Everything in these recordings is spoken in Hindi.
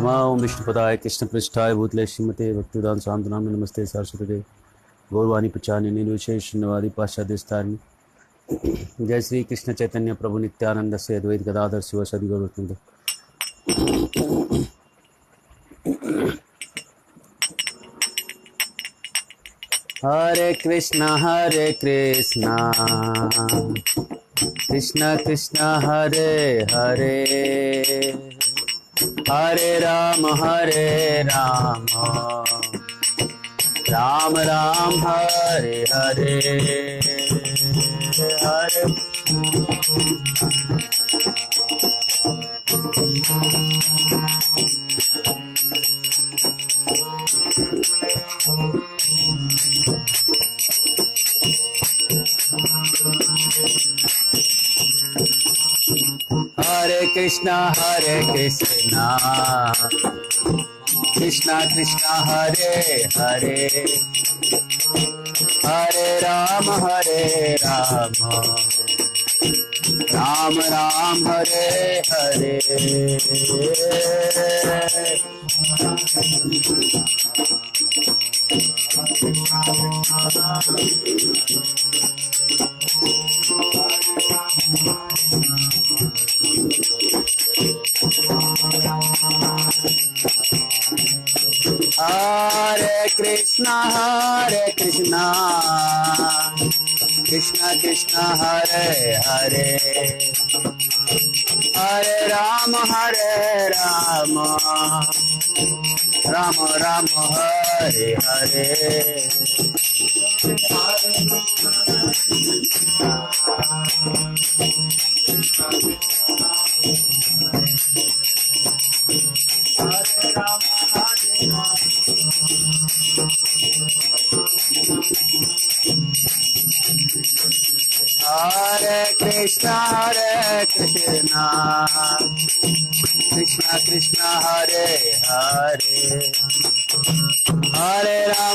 ओम विष्णुपदाय कृष्ण पृष्ठाय भूतले श्रीमते भक्तिवेदांत स्वामी नाम नमस्ते सरस्वती गौरवाणी प्रचारिणी निर्विशेष शून्यवादी पाश्चात्य स्थानी जय श्री कृष्ण चैतन्य प्रभु नित्यानंद से अद्वैत गदाधर शिव सदि गौरवृंद। हरे कृष्ण कृष्ण कृष्ण हरे हरे हरे राम राम राम हरे हरे हरे हरे कृष्णा कृष्णा कृष्णा हरे हरे हरे राम राम राम हरे हरे हरे कृष्णा कृष्णा कृष्णा हरे हरे हरे राम राम राम हरे हरे हरे कृष्णा कृष्णा कृष्णा हरे हरे हरे राम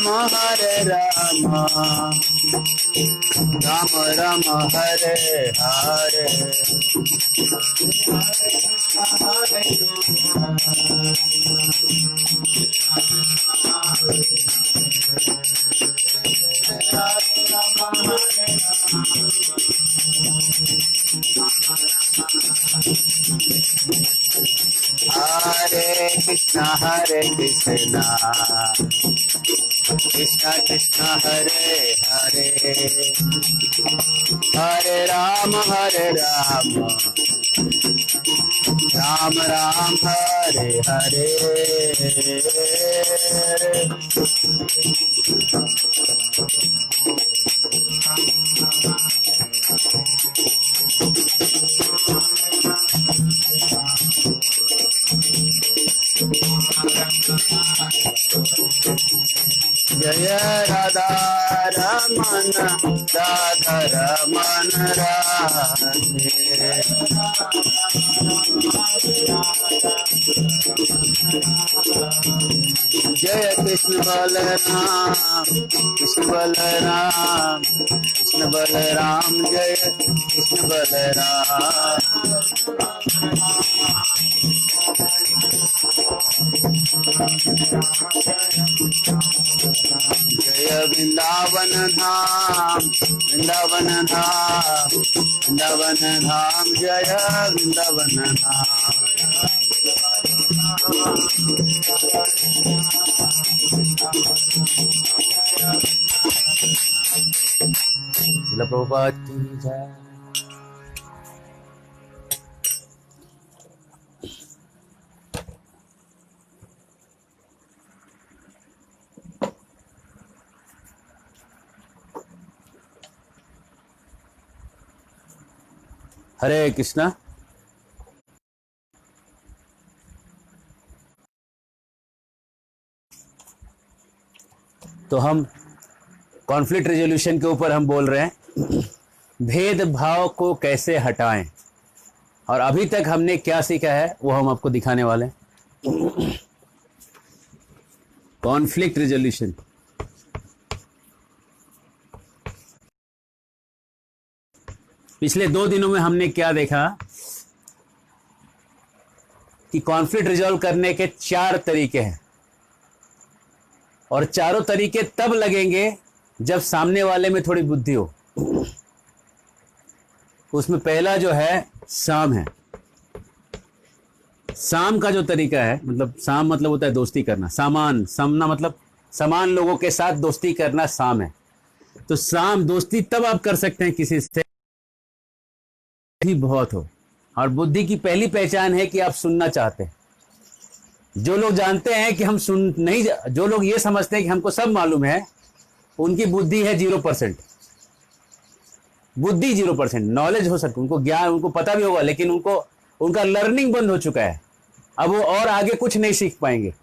राम राम हरे हरे हरे कृष्णा कृष्णा कृष्णा हरे हरे हरे राम राम राम हरे हरे जय राधा रमन राधा रमन राधे जय कृष्ण बलराम जय कृष्ण बलराम जय वृंदावन धाम जय वृंदावन धाम श्रील प्रभुपाद की जय। हरे कृष्णा। तो हम कॉन्फ्लिक्ट रेजोल्यूशन के ऊपर हम बोल रहे हैं, भेदभाव को कैसे हटाएं, और अभी तक हमने क्या सीखा है वो हम आपको दिखाने वाले हैं। कॉन्फ्लिक्ट रेजोल्यूशन, पिछले 2 दिनों में हमने क्या देखा कि कॉन्फ्लिक्ट रिजॉल्व करने के 4 तरीके हैं, और चारों तरीके तब लगेंगे जब सामने वाले में थोड़ी बुद्धि हो। उसमें पहला जो है साम है। साम का जो तरीका है, मतलब साम मतलब होता है दोस्ती करना, सामान समना मतलब समान लोगों के साथ दोस्ती करना साम है। तो साम दोस्ती तब आप कर सकते हैं किसी से ही बहुत हो। और बुद्धि की पहली पहचान है कि आप सुनना चाहते हैं। जो लोग जानते हैं कि हम सुन नहीं, जो लोग ये समझते हैं कि हमको सब मालूम है, उनकी बुद्धि है 0%। बुद्धि 0%। नॉलेज हो सकती, उनको ज्ञान, उनको पता भी होगा, लेकिन उनको उनका लर्निंग बंद हो चुका है। अब वो और आगे कुछ नहीं सीख पाएंगे,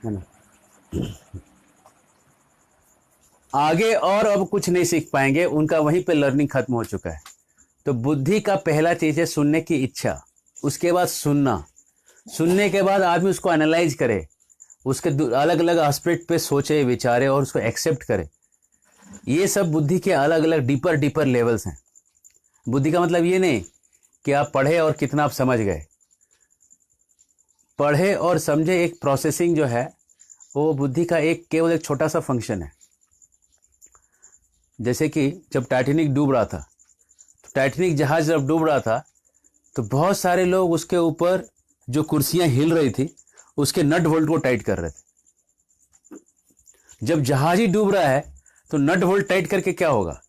है ना। आगे और अब कुछ नहीं सीख पाएंगे, उनका वहीं पे लर्निंग खत्म हो चुका है। तो बुद्धि का पहला चीज है सुनने की इच्छा। उसके बाद सुनना, सुनने के बाद आदमी उसको एनालाइज करे, उसके अलग अलग एस्पेक्ट पे सोचे विचारे और उसको एक्सेप्ट करे। ये सब बुद्धि के अलग अलग डीपर लेवल्स हैं। बुद्धि का मतलब ये नहीं कि आप पढ़े और कितना आप समझ गए। पढ़े और समझे एक प्रोसेसिंग जो है, वो बुद्धि का केवल एक छोटा सा फंक्शन है। जैसे कि जब टाइटैनिक डूब रहा था, तो टाइटैनिक जहाज जब डूब रहा था, तो बहुत सारे लोग उसके ऊपर जो कुर्सियां हिल रही थी उसके नट बोल्ट को टाइट कर रहे थे। जब जहाज ही डूब रहा है तो नट बोल्ट टाइट करके क्या होगा?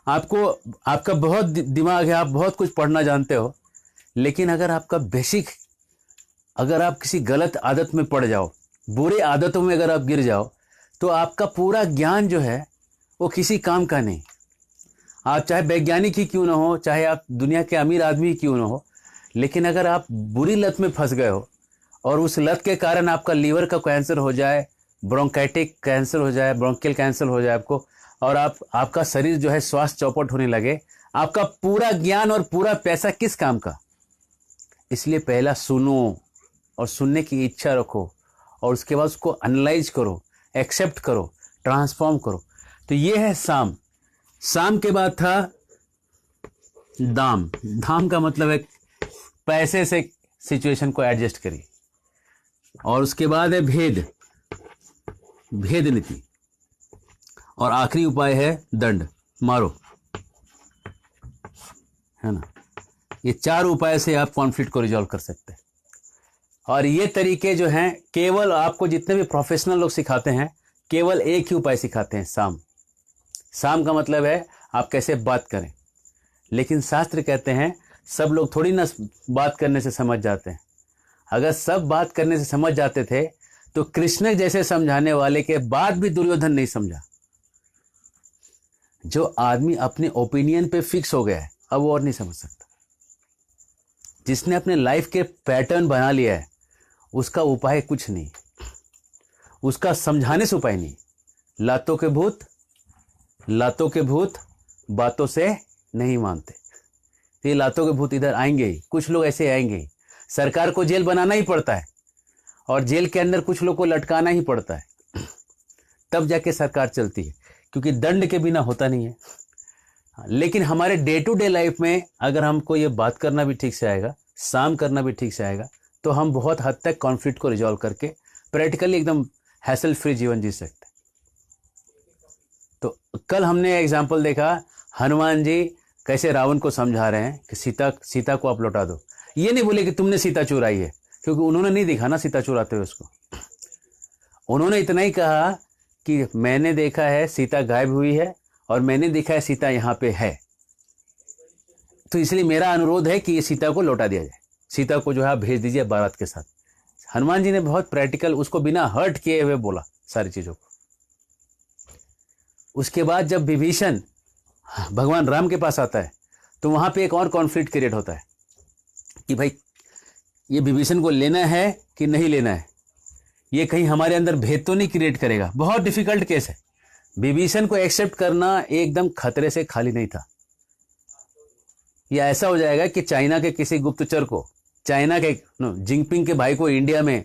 आपका बहुत दिमाग है, आप बहुत कुछ पढ़ना जानते हो, लेकिन अगर आपका बेसिक, अगर आप किसी गलत आदत में पड़ जाओ, बुरी आदतों में अगर आप गिर जाओ, तो आपका पूरा ज्ञान जो है वो किसी काम का नहीं। आप चाहे वैज्ञानिक ही क्यों ना हो, चाहे आप दुनिया के अमीर आदमी ही क्यों ना हो, लेकिन अगर आप बुरी लत में फंस गए हो और उस लत के कारण आपका लीवर का कैंसर हो जाए, ब्रोंकाइटिक कैंसर हो जाए, ब्रोंकियल कैंसर हो जाए आपको, और आपका शरीर जो है श्वास चौपट होने लगे, आपका पूरा ज्ञान और पूरा पैसा किस काम का? इसलिए पहला सुनो और सुनने की इच्छा रखो, और उसके बाद उसको एनालाइज करो, एक्सेप्ट करो, ट्रांसफॉर्म करो। तो ये है साम। साम के बाद था दाम। दाम का मतलब है पैसे से सिचुएशन को एडजस्ट करिए। और उसके बाद है भेद, भेद नीति। और आखिरी उपाय है दंड, मारो, है ना। ये 4 उपाय से आप कॉन्फ्लिक्ट को रिजॉल्व कर सकते हैं। और ये तरीके जो हैं, केवल आपको जितने भी प्रोफेशनल लोग सिखाते हैं, केवल एक ही उपाय सिखाते हैं, साम। साम का मतलब है आप कैसे बात करें। लेकिन शास्त्र कहते हैं सब लोग थोड़ी ना बात करने से समझ जाते हैं। अगर सब बात करने से समझ जाते थे तो कृष्ण जैसे समझाने वाले के बाद भी दुर्योधन नहीं समझा। जो आदमी अपने ओपिनियन पे फिक्स हो गया है, अब वो और नहीं समझ सकता। जिसने अपने लाइफ के पैटर्न बना लिया है, उसका उपाय कुछ नहीं, उसका समझाने से उपाय नहीं। लातों के भूत बातों से नहीं मानते। ये लातों के भूत इधर आएंगे ही, कुछ लोग ऐसे आएंगे ही। सरकार को जेल बनाना ही पड़ता है, और जेल के अंदर कुछ लोग को लटकाना ही पड़ता है, तब जाके सरकार चलती है, क्योंकि दंड के बिना होता नहीं है। लेकिन हमारे डे टू डे लाइफ में अगर हमको ये बात करना भी ठीक से आएगा, साम करना भी ठीक से आएगा, तो हम बहुत हद तक कॉन्फ्लिक्ट को रिजॉल्व करके प्रैक्टिकली एकदम हैसल फ्री जीवन जी सकते हैं। तो कल हमने एग्जाम्पल देखा, हनुमान जी कैसे रावण को समझा रहे हैं कि सीता को आप लौटा दो। ये नहीं बोले कि तुमने सीता चुराई है, क्योंकि उन्होंने नहीं देखा ना सीता चुराते हुए उसको। उन्होंने इतना ही कहा कि मैंने देखा है सीता गायब हुई है, और मैंने देखा है सीता यहाँ पे है, तो इसलिए मेरा अनुरोध है कि ये सीता को लौटा दिया जाए, सीता को जो है आप भेज दीजिए बारात के साथ। हनुमान जी ने बहुत प्रैक्टिकल, उसको बिना हर्ट किए हुए बोला सारी चीजों को। उसके बाद जब विभीषण भगवान राम के पास आता है, तो वहां पे एक और कॉन्फ्लिक्ट क्रिएट होता है कि भाई ये विभीषण को लेना है कि नहीं लेना है, ये कहीं हमारे अंदर भेद तो नहीं क्रिएट करेगा। बहुत डिफिकल्ट केस है। विभीषण को एक्सेप्ट करना एकदम खतरे से खाली नहीं था। यह ऐसा हो जाएगा कि चाइना के किसी गुप्तचर को, चाइना के जिनपिंग के भाई को इंडिया में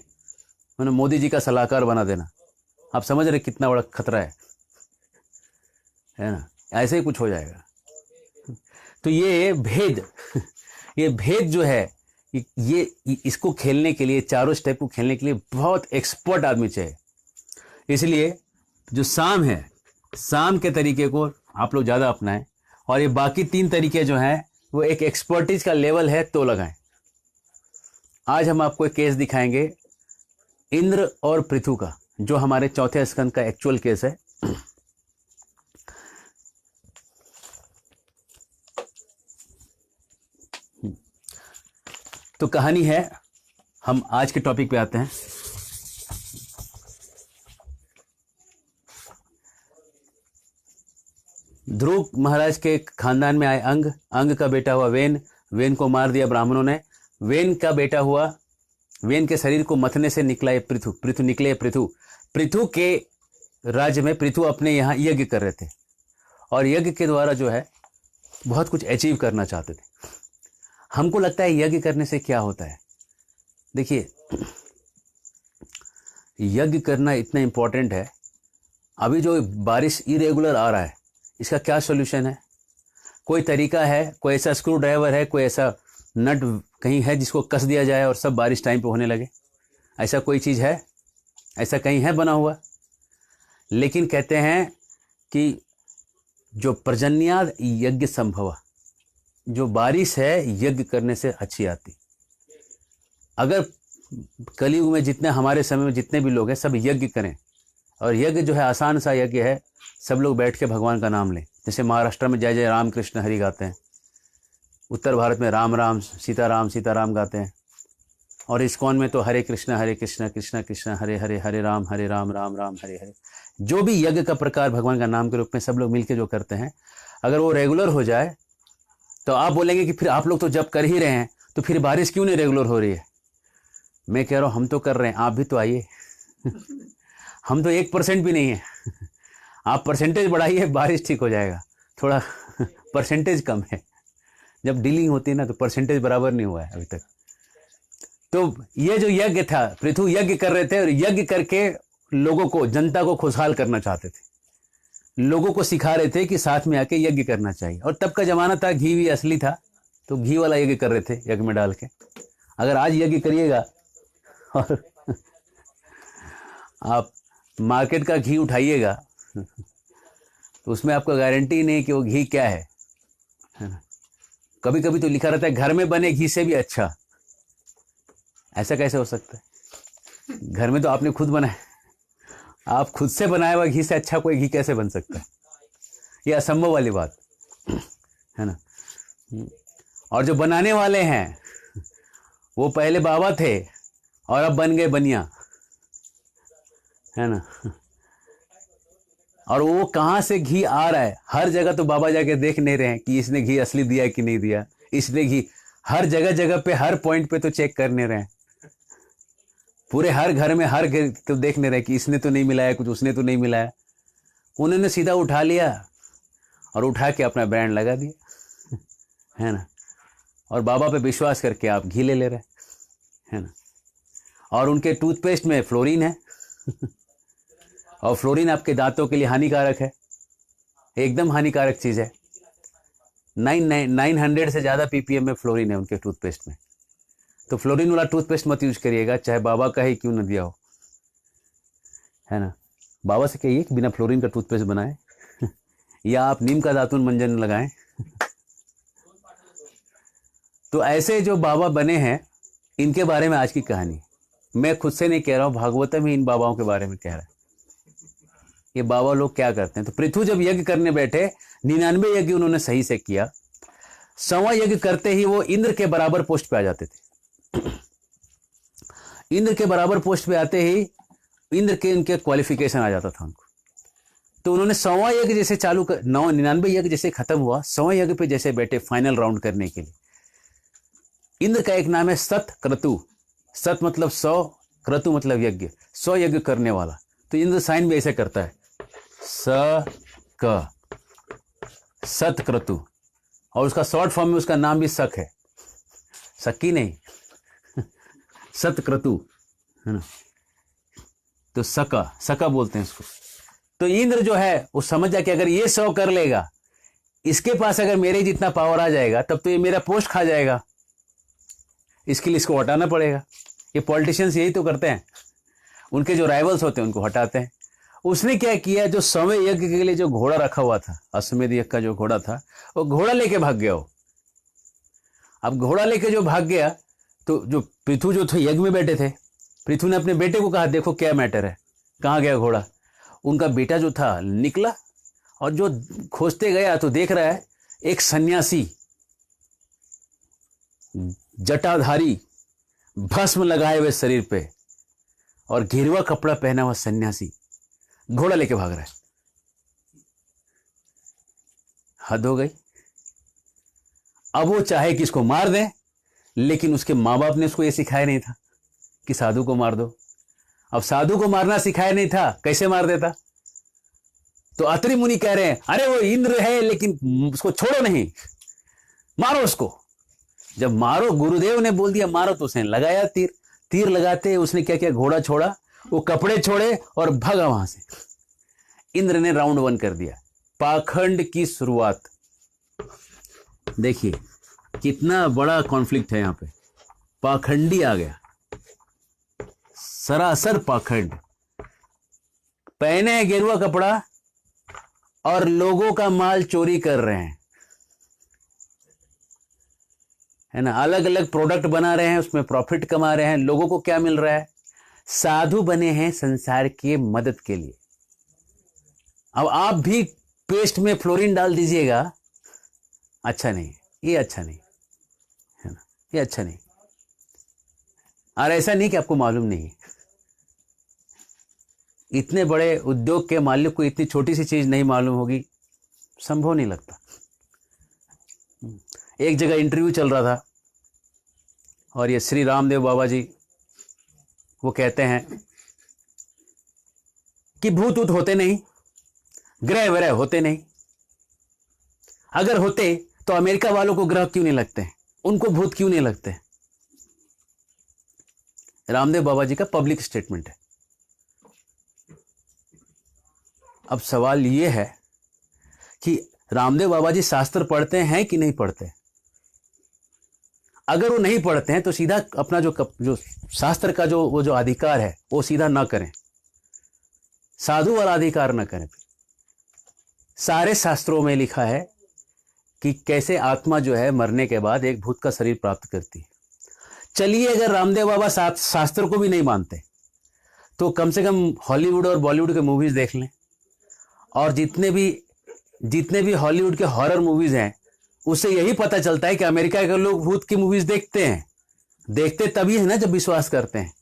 मोदी जी का सलाहकार बना देना, आप समझ रहे कितना बड़ा खतरा है ना। ऐसे ही कुछ हो जाएगा। तो ये भेद ये भेद जो है, इसको खेलने के लिए, चारों स्टेप को खेलने के लिए बहुत एक्सपर्ट आदमी चाहिए। इसलिए जो साम है, साम के तरीके को आप लोग ज़्यादा अपनाएं, और ये बाकी 3 तरीके जो हैं वो एक एक्सपर्टीज का लेवल है तो लगाएं। आज हम आपको एक केस दिखाएंगे इंद्र और पृथु का, जो हमारे चौथे स्कंद का एक्चुअल केस है। तो कहानी है, हम आज के टॉपिक पे आते हैं। ध्रुव महाराज के खानदान में आए अंग, अंग का बेटा हुआ वेन, वेन को मार दिया ब्राह्मणों ने। वेन का बेटा हुआ, वेन के शरीर को मथने से निकला ये पृथु, पृथु निकले पृथु। पृथु के राज्य में पृथु अपने यहाँ यज्ञ कर रहे थे, और यज्ञ के द्वारा जो है बहुत कुछ अचीव करना चाहते थे। हमको लगता है यज्ञ करने से क्या होता है। देखिए, यज्ञ करना इतना इंपॉर्टेंट है। अभी जो बारिश इरेगुलर आ रहा है, इसका क्या सॉल्यूशन है? कोई तरीका है, कोई ऐसा स्क्रू ड्राइवर है, कोई ऐसा नट कहीं है जिसको कस दिया जाए और सब बारिश टाइम पे होने लगे? ऐसा कोई चीज़ है? ऐसा कहीं है बना हुआ? लेकिन कहते हैं कि जो पर्जन्याद यज्ञ संभव, जो बारिश है यज्ञ करने से अच्छी आती। अगर कलयुग में जितने, हमारे समय में जितने भी लोग हैं, सब यज्ञ करें, और यज्ञ जो है आसान सा यज्ञ है, सब लोग बैठ के भगवान का नाम लें। जैसे महाराष्ट्र में जय जय राम कृष्ण हरि गाते हैं, उत्तर भारत में राम राम सीता राम गाते हैं, और इस्कॉन में तो हरे कृष्ण कृष्ण कृष्ण हरे हरे, हरे राम राम राम हरे हरे। जो भी यज्ञ का प्रकार भगवान का नाम के रूप में सब लोग मिलकर जो करते हैं, अगर वो रेगुलर हो जाए तो आप बोलेंगे कि फिर आप लोग तो जब कर ही रहे हैं तो फिर बारिश क्यों नहीं रेगुलर हो रही है? मैं कह रहा हूँ हम तो कर रहे हैं, आप भी तो आइए। हम तो 1% भी नहीं है। आप परसेंटेज बढ़ाइए, बारिश ठीक हो जाएगा। थोड़ा परसेंटेज कम है। जब डीलिंग होती है ना तो परसेंटेज बराबर नहीं हुआ है अभी तक। तो ये जो यज्ञ था, पृथु यज्ञ कर रहे थे, और यज्ञ करके लोगों को, जनता को खुशहाल करना चाहते थे। लोगों को सिखा रहे थे कि साथ में आके यज्ञ करना चाहिए। और तब का जमाना था, घी भी असली था, तो घी वाला यज्ञ कर रहे थे यज्ञ में डाल के। अगर आज यज्ञ करिएगा और आप मार्केट का घी उठाइएगा तो उसमें आपको गारंटी नहीं कि वो घी क्या है ना। कभी कभी तो लिखा रहता है घर में बने घी से भी अच्छा। ऐसा कैसे हो सकता है? घर में तो आपने खुद बनाया, आप खुद से बनाया हुआ घी से अच्छा कोई घी कैसे बन सकता है? ये असंभव वाली बात है ना। और जो बनाने वाले हैं वो पहले बाबा थे और अब बन गए बनिया, है ना। और वो कहाँ से घी आ रहा है, हर जगह तो बाबा जाके देख नहीं रहे हैं कि इसने घी असली दिया कि नहीं दिया। इसने घी हर जगह जगह पे, हर पॉइंट पे तो चेक कर नहीं रहे हैं। पूरे हर घर में हर घर तो देख नहीं रहे कि इसने तो नहीं मिलाया कुछ, उसने तो नहीं मिलाया। उन्होंने सीधा उठा लिया और उठा के अपना ब्रांड लगा दिया, है ना। और बाबा पे विश्वास करके आप घी ले रहे हैं ना। और उनके टूथपेस्ट में फ्लोरीन है और फ्लोरीन आपके दांतों के लिए हानिकारक है, एकदम हानिकारक चीज़ है। 900 से ज़्यादा ppm में फ्लोरीन है उनके टूथपेस्ट में। तो फ्लोरीन वाला टूथपेस्ट मत यूज करिएगा, चाहे बाबा का ही क्यों न दिया हो, है ना। बाबा से कहिए कि बिना फ्लोरीन का टूथपेस्ट बनाएं या आप नीम का दातुन मंजन लगाएं। तो ऐसे जो बाबा बने हैं, इनके बारे में आज की कहानी। मैं खुद से नहीं कह रहा हूँ, भागवतम ही इन बाबाओं के बारे में कह रहा है। ये बाबा लोग क्या करते हैं। तो पृथु जब यज्ञ करने बैठे, 99 यज्ञ उन्होंने सही से किया। 100वां यज्ञ करते ही वो इंद्र के बराबर पोस्ट पे आ जाते थे। इंद्र के बराबर पोस्ट पे आते ही इंद्र के उनके क्वालिफिकेशन आ जाता था उनको। तो उन्होंने 100वां यज्ञ जैसे चालू कर, 99 यज्ञ जैसे खत्म हुआ, 100वां यज्ञ पे जैसे बैठे फाइनल राउंड करने के लिए। इंद्र का एक नाम है सत क्रतु। सत मतलब 100, क्रतु मतलब यज्ञ, 100 यज्ञ करने वाला। तो इंद्र साइन भी ऐसे करता है, स क, सत क्रतु। और उसका शॉर्ट फॉर्म में उसका नाम भी शक है, शक्की नहीं, सतक्रतु, है ना। तो सका बोलते हैं इसको। तो इंद्र जो है वो समझ जा कि अगर ये 100 कर लेगा, इसके पास अगर मेरे जितना पावर आ जाएगा, तब तो ये मेरा पोस्ट खा जाएगा। इसके लिए इसको हटाना पड़ेगा। ये पॉलिटिशियंस यही तो करते हैं, उनके जो राइवल्स होते हैं उनको हटाते हैं। उसने क्या किया, जो समय यज्ञ के लिए जो घोड़ा रखा हुआ था, अश्वमेध यज्ञ का जो घोड़ा था, वो घोड़ा लेके भाग गया वो। अब घोड़ा लेके जो भाग गया तो जो पृथु जो थे यज्ञ में बैठे थे, पृथु ने अपने बेटे को कहा देखो क्या मैटर है, कहाँ गया घोड़ा। उनका बेटा जो था निकला और जो खोजते गया तो देख रहा है एक सन्यासी, जटाधारी, भस्म लगाए हुए शरीर पे और घेरुआ कपड़ा पहना हुआ सन्यासी घोड़ा लेके भाग रहा है। हद हो गई। अब वो चाहे कि इसको मार दें, लेकिन उसके मां बाप ने उसको ये सिखाया नहीं था कि साधु को मार दो। अब साधु को मारना सिखाया नहीं था, कैसे मार देता। तो अत्रि मुनि कह रहे हैं अरे वो इंद्र है लेकिन उसको छोड़ो नहीं, मारो उसको। जब मारो, गुरुदेव ने बोल दिया मारो, तो उसने लगाया तीर। तीर लगाते उसने क्या किया, घोड़ा छोड़ा, वो कपड़े छोड़े और भागा वहां से। इंद्र ने राउंड 1 कर दिया। पाखंड की शुरुआत देखिए, कितना बड़ा कॉन्फ्लिक्ट है यहां पे। पाखंडी आ गया, सरासर पाखंड। पहने हैं गेरुआ कपड़ा और लोगों का माल चोरी कर रहे हैं, है ना। अलग अलग प्रोडक्ट बना रहे हैं, उसमें प्रॉफिट कमा रहे हैं। लोगों को क्या मिल रहा है, साधु बने हैं संसार की मदद के लिए। अब आप भी पेस्ट में फ्लोरीन डाल दीजिएगा, अच्छा नहीं, ये अच्छा नहीं है ना, ये अच्छा नहीं। और ऐसा नहीं कि आपको मालूम नहीं, इतने बड़े उद्योग के मालिक को इतनी छोटी सी चीज नहीं मालूम होगी, संभव नहीं लगता। एक जगह इंटरव्यू चल रहा था और ये श्री रामदेव बाबा जी वो कहते हैं कि भूत ऊत होते नहीं, ग्रह वह होते नहीं। अगर होते तो अमेरिका वालों को ग्रह क्यों नहीं लगते, उनको भूत क्यों नहीं लगते। रामदेव बाबा जी का पब्लिक स्टेटमेंट है। अब सवाल यह है कि रामदेव बाबा जी शास्त्र पढ़ते हैं कि नहीं पढ़ते। अगर वो नहीं पढ़ते हैं तो सीधा अपना जो शास्त्र का वो जो अधिकार है वो सीधा ना करें, साधु वाला अधिकार ना करें। सारे शास्त्रों में लिखा है कि कैसे आत्मा जो है मरने के बाद एक भूत का शरीर प्राप्त करती है। चलिए अगर रामदेव बाबा शास्त्र को भी नहीं मानते तो कम से कम हॉलीवुड और बॉलीवुड के मूवीज देख लें, और जितने भी हॉलीवुड के हॉरर मूवीज हैं उससे यही पता चलता है कि अमेरिका के लोग भूत की मूवीज देखते हैं। देखते तभी है ना जब विश्वास करते हैं।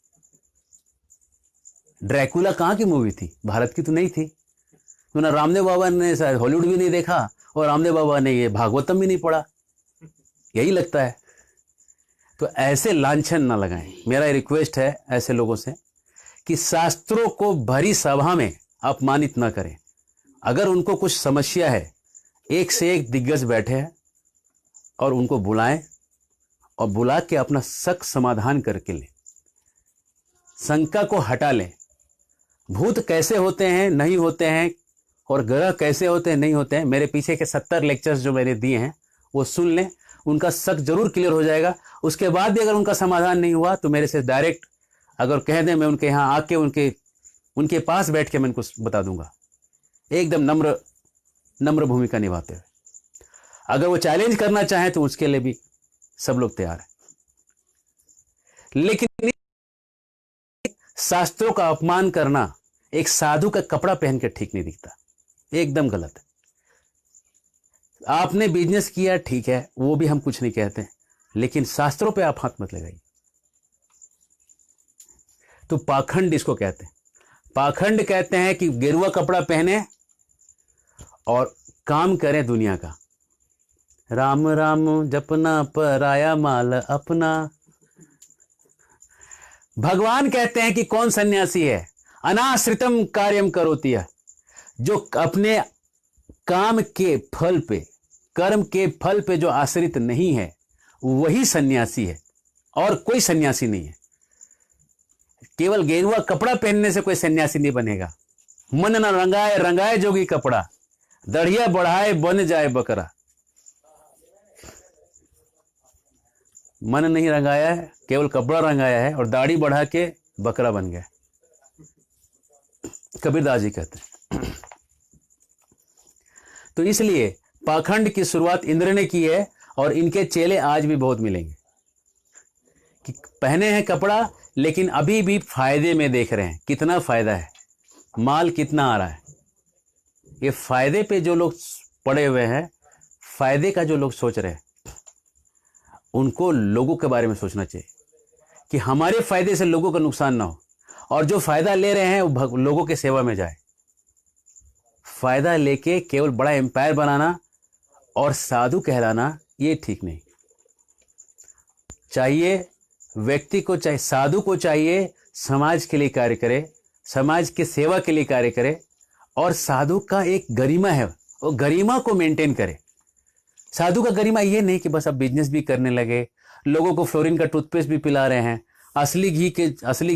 ड्रैकुला कहाँ की मूवी थी, भारत की तो नहीं थी। तो ना रामदेव बाबा ने हॉलीवुड भी नहीं देखा और रामदेव बाबा ने ये भागवतम भी नहीं पढ़ा, यही लगता है। तो ऐसे लांछन ना लगाएं। मेरा रिक्वेस्ट है ऐसे लोगों से कि शास्त्रों को भरी सभा में अपमानित ना करें। अगर उनको कुछ समस्या है, एक से एक दिग्गज बैठे हैं और उनको बुलाएं और बुला के अपना शक समाधान करके लें, शंका को हटा लें। भूत कैसे होते हैं, नहीं होते हैं, और ग्रह कैसे होते हैं, नहीं होते हैं, मेरे पीछे के 70 लेक्चर्स जो मैंने दिए हैं वो सुन लें, उनका शक जरूर क्लियर हो जाएगा। उसके बाद भी अगर उनका समाधान नहीं हुआ तो मेरे से डायरेक्ट अगर कह दें, मैं उनके यहाँ आके उनके पास बैठ के मैं उनको बता दूंगा, एकदम नम्र भूमिका निभाते हुए। अगर वो चैलेंज करना चाहें तो उसके लिए भी सब लोग तैयार हैं। लेकिन शास्त्रों का अपमान करना एक साधु का कपड़ा पहन के ठीक नहीं दिखता, एकदम गलत है। आपने बिजनेस किया ठीक है, वो भी हम कुछ नहीं कहते, लेकिन शास्त्रों पे आप हाथ मत लगाइए। तो पाखंड इसको कहते हैं। पाखंड कहते हैं कि गेरुआ कपड़ा पहने और काम करें दुनिया का। राम राम जपना पराया माल अपना। भगवान कहते हैं कि कौन सन्यासी है, अनाश्रितम कार्यम करोति, जो अपने काम के फल पे, कर्म के फल पे जो आश्रित नहीं है वही सन्यासी है, और कोई सन्यासी नहीं है। केवल गेरुआ कपड़ा पहनने से कोई सन्यासी नहीं बनेगा। मन न रंगाए रंगाए जोगी कपड़ा, दढ़िया बढ़ाए बन जाए बकरा। मन नहीं रंगाया है, केवल कपड़ा रंगाया है और दाढ़ी बढ़ा के बकरा बन गया। कबीरदास जी कहते हैं। तो इसलिए पाखंड की शुरुआत इंद्र ने की है और इनके चेले आज भी बहुत मिलेंगे कि पहने हैं कपड़ा लेकिन अभी भी फायदे में देख रहे हैं कितना फायदा है, माल कितना आ रहा है। ये फायदे पे जो लोग पड़े हुए हैं, फायदे का जो लोग सोच रहे हैं, उनको लोगों के बारे में सोचना चाहिए कि हमारे फायदे से लोगों का नुकसान ना हो, और जो फायदा ले रहे हैं वो लोगों के सेवा में जाए। फायदा लेके केवल बड़ा एम्पायर बनाना और साधु कहलाना ये ठीक नहीं। चाहिए व्यक्ति को, चाहिए साधु को, चाहिए समाज के लिए कार्य करे, समाज की सेवा के लिए कार्य करे, और साधु का एक गरिमा है, वो गरिमा को मेंटेन करे। साधु का गरिमा ये नहीं कि बस अब बिजनेस भी करने लगे, लोगों को फ्लोरिन का टूथपेस्ट भी पिला रहे हैं, असली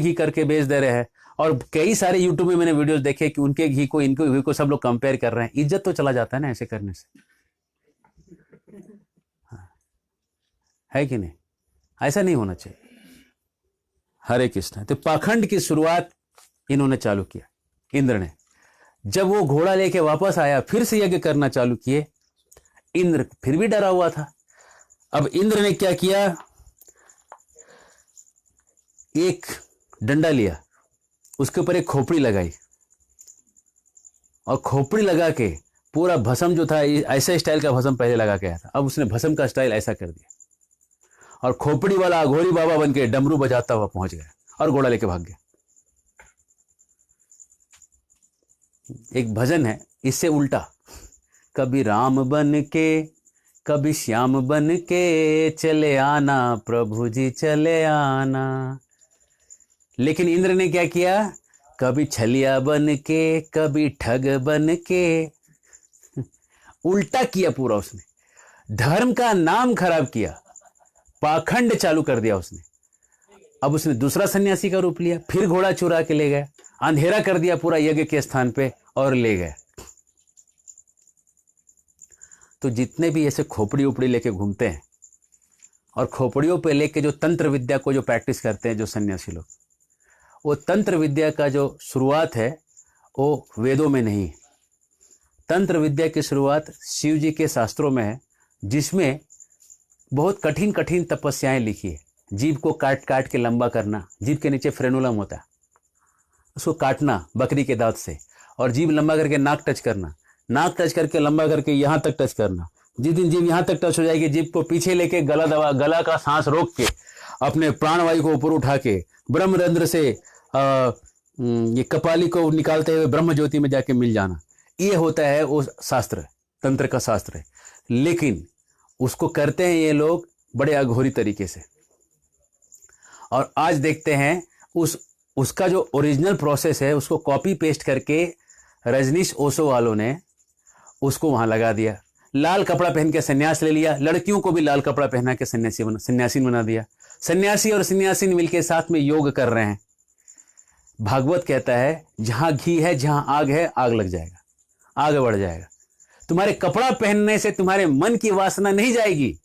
घी करके बेच दे रहे हैं। और कई सारे यूट्यूब में मैंने वीडियोस देखे कि उनके घी को इनके घी को सब लोग कंपेयर कर रहे हैं। इज्जत तो चला जाता है ना ऐसे करने से, है कि नहीं? ऐसा नहीं होना चाहिए। हरे कृष्ण। तो पाखंड की शुरुआत इन्होंने चालू किया, इंद्र ने। जब वो घोड़ा लेके वापस आया, फिर से यज्ञ करना चालू किए। इंद्र फिर भी डरा हुआ था। अब इंद्र ने क्या किया, एक डंडा लिया, उसके ऊपर एक खोपड़ी लगाई और खोपड़ी लगा के पूरा भस्म जो था, ऐसे स्टाइल का भस्म पहले लगा के आया था, अब उसने भस्म का स्टाइल ऐसा कर दिया और खोपड़ी वाला अघोरी बाबा बन के डमरू बजाता हुआ पहुंच गया और घोड़ा लेके भाग गया। एक भजन है इससे उल्टा, कभी राम बन के कभी श्याम बन के चले आना प्रभु जी चले आना। लेकिन इंद्र ने क्या किया, कभी छलिया बन के कभी ठग बन के, उल्टा किया पूरा उसने। धर्म का नाम खराब किया, पाखंड चालू कर दिया उसने। अब उसने दूसरा सन्यासी का रूप लिया, फिर घोड़ा चुरा के ले गया, अंधेरा कर दिया पूरा यज्ञ के स्थान पे और ले गए। तो जितने भी ऐसे खोपड़ी उपड़ी लेके घूमते हैं और खोपड़ियों पे लेके जो तंत्र विद्या को जो प्रैक्टिस करते हैं जो सन्यासी लोग, वो तंत्र विद्या का जो शुरुआत है वो वेदों में नहीं है। तंत्र विद्या की शुरुआत शिव जी के शास्त्रों में है, जिसमें बहुत कठिन कठिन तपस्याएं लिखी है। जीभ को काट काट के लंबा करना, जीभ के नीचे फ्रेनुलम होता है, उसको काटना बकरी के दांत से, और जीभ लंबा करके नाक टच करना, नाक टच करके लंबा करके यहाँ तक टच करना। जिस दिन जीभ यहाँ तक टच हो जाएगी, जीभ को पीछे लेके गला का सांस रोक के अपने प्राणवायु को ऊपर उठा के ब्रह्मरंध्र से ये कपाली को निकालते हुए ब्रह्म ज्योति में जाके मिल जाना। ये होता है वो शास्त्र, तंत्र का शास्त्र है। लेकिन उसको करते हैं ये लोग बड़े अघोरी तरीके से। और आज देखते हैं उसका जो ओरिजिनल प्रोसेस है उसको कॉपी पेस्ट करके रजनीश ओशो वालों ने उसको वहां लगा दिया। लाल कपड़ा पहन के सन्यास ले लिया, लड़कियों को भी लाल कपड़ा पहना के सन्यासीन बना दिया। सन्यासी और सन्यासीन मिलके साथ में योग कर रहे हैं। भागवत कहता है जहां घी है, जहां आग है, आग लग जाएगा, आगे बढ़ जाएगा। तुम्हारे कपड़ा पहनने से तुम्हारे मन की वासना नहीं जाएगी।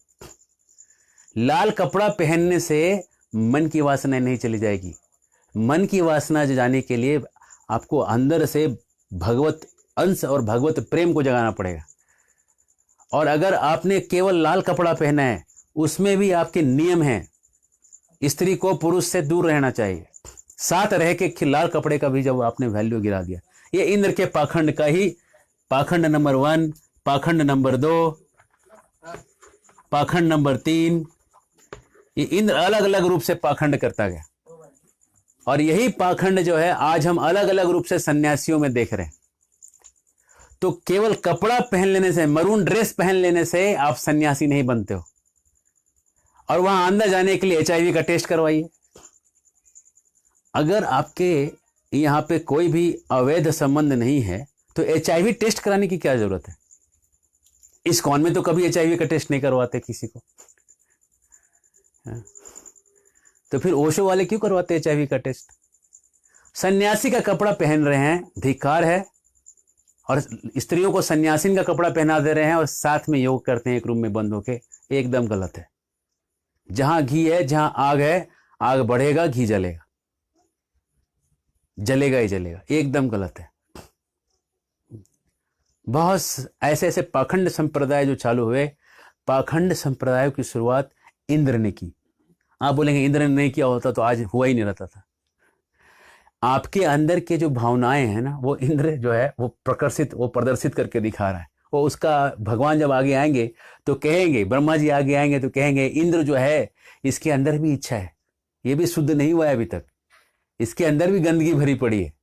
लाल कपड़ा पहनने से मन की वासना नहीं चली जाएगी। मन की वासना जाने के लिए आपको अंदर से भगवत अंश और भगवत प्रेम को जगाना पड़ेगा। और अगर आपने केवल लाल कपड़ा पहना है, उसमें भी आपके नियम हैं। स्त्री को पुरुष से दूर रहना चाहिए, साथ रह के लाल कपड़े का भी जब आपने वैल्यू गिरा दिया। ये इंद्र के पाखंड का ही पाखंड नंबर 1, पाखंड नंबर 2, पाखंड नंबर 3। ये इंद्र अलग अलग रूप से पाखंड करता गया, और यही पाखंड जो है आज हम अलग अलग रूप से सन्यासियों में देख रहे हैं। तो केवल कपड़ा पहन लेने से, मरून ड्रेस पहन लेने से आप सन्यासी नहीं बनते हो। और वहां अंदर जाने के लिए HIV का टेस्ट करवाइए। अगर आपके यहां पे कोई भी अवैध संबंध नहीं है तो HIV टेस्ट कराने की क्या जरूरत है? इस्कॉन में तो कभी HIV का टेस्ट नहीं करवाते किसी को, तो फिर ओशो वाले क्यों करवाते HIV का टेस्ट? सन्यासी का कपड़ा पहन रहे हैं, धिक्कार है। और स्त्रियों को सन्यासीन का कपड़ा पहना दे रहे हैं और साथ में योग करते हैं एक रूम में बंद होके, एकदम गलत है। जहां घी है, जहां आग है, आग बढ़ेगा, घी जलेगा, जलेगा ही जलेगा। एकदम गलत है। बहुत ऐसे ऐसे पाखंड संप्रदाय जो चालू हुए, पाखंड संप्रदायों की शुरुआत इंद्र ने की। आप बोलेंगे इंद्र ने नहीं किया होता तो आज हुआ ही नहीं रहता था। आपके अंदर के जो भावनाएं हैं ना, वो इंद्र जो है वो प्रदर्शित करके दिखा रहा है। वो उसका भगवान जब आगे आएंगे तो कहेंगे, ब्रह्मा जी आगे आएंगे तो कहेंगे इंद्र जो है इसके अंदर भी इच्छा है, ये भी शुद्ध नहीं हुआ है अभी तक, इसके अंदर भी गंदगी भरी पड़ी है।